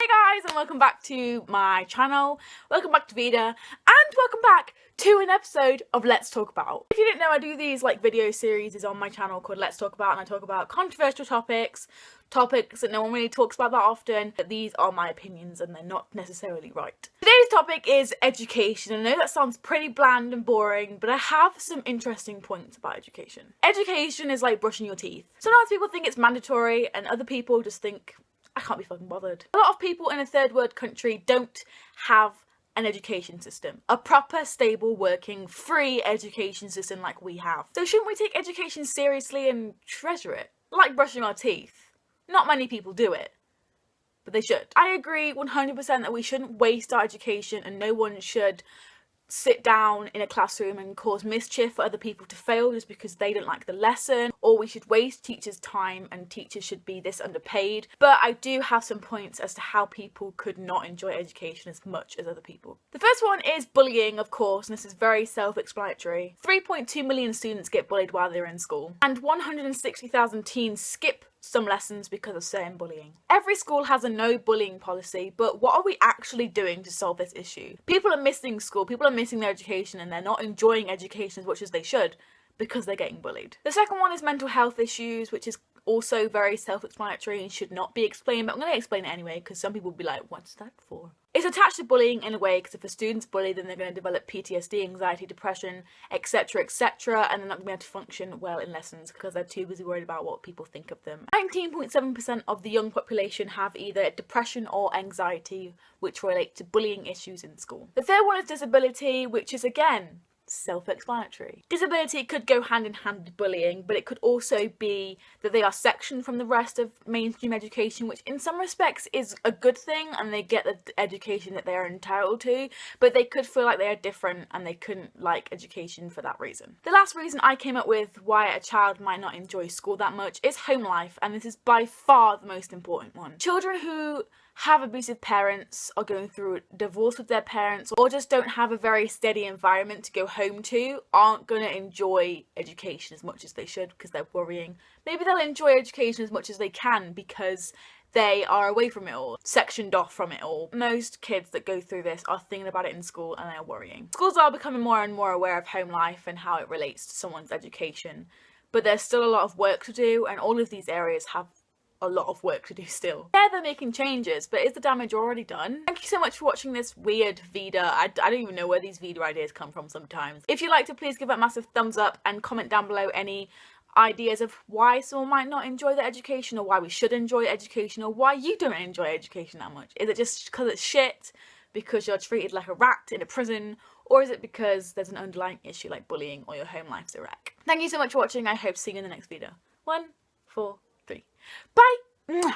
Hey guys, and welcome back to my channel, welcome back to Vida, and welcome back to an episode of Let's Talk About. If you didn't know, I do these video series on my channel called Let's Talk About, and I talk about controversial topics that no one really talks about that often, but these are my opinions and they're not necessarily right. Today's topic is education. I know that sounds pretty bland and boring, but I have some interesting points about education. Education is like brushing your teeth. Sometimes people think it's mandatory and other people just think, I can't be fucking bothered. A lot of people in a third world country don't have an education system. A proper, stable, working, free education system like we have. So shouldn't we take education seriously and treasure it? Like brushing our teeth. Not many people do it, but they should. I agree 100% that we shouldn't waste our education and no one should sit down in a classroom and cause mischief for other people to fail just because they don't like the lesson, or we should waste teachers' time and teachers should be this underpaid. But I do have some points as to how people could not enjoy education as much as other people. The first one is bullying, of course, and this is very self-explanatory. 3.2 million students get bullied while they're in school, and 160,000 teens skip some lessons because of certain bullying. Every school has a no bullying policy, but what are we actually doing to solve this issue? People are missing school, people are missing their education, and they're not enjoying education as much as they should because they're getting bullied. The second one is mental health issues, which is also very self-explanatory and should not be explained, but I'm going to explain it anyway because some people will be like, what's that for? It's attached to bullying in a way because if a student's bullied, then they're going to develop PTSD, anxiety, depression, etc, etc, and they're not going to be able to function well in lessons because they're too busy worried about what people think of them. 19.7% of the young population have either depression or anxiety, which relate to bullying issues in school. The third one is disability, which is again self-explanatory. Disability could go hand in hand with bullying, but it could also be that they are sectioned from the rest of mainstream education, which in some respects is a good thing and they get the education that they are entitled to, but they could feel like they are different and they couldn't like education for that reason. The last reason I came up with why a child might not enjoy school that much is home life, and this is by far the most important one. Children who have abusive parents, are going through divorce with their parents, or just don't have a very steady environment to go home to, aren't going to enjoy education as much as they should because they're worrying. Maybe they'll enjoy education as much as they can because they are away from it all, sectioned off from it all. Most kids that go through this are thinking about it in school and they're worrying. Schools are becoming more and more aware of home life and how it relates to someone's education, but there's still a lot of work to do, and all of these areas have a lot of work to do still. Yeah, they're making changes, but is the damage already done? Thank you so much for watching this weird Vida. I don't even know where these Vida ideas come from sometimes. If you liked it, please give it a massive thumbs up and comment down below any ideas of why someone might not enjoy their education, or why we should enjoy education, or why you don't enjoy education that much. Is it just because it's shit, because you're treated like a rat in a prison, or is it because there's an underlying issue like bullying or your home life's a wreck? Thank you so much for watching. I hope to see you in the next video. 1, 4, 3. Bye!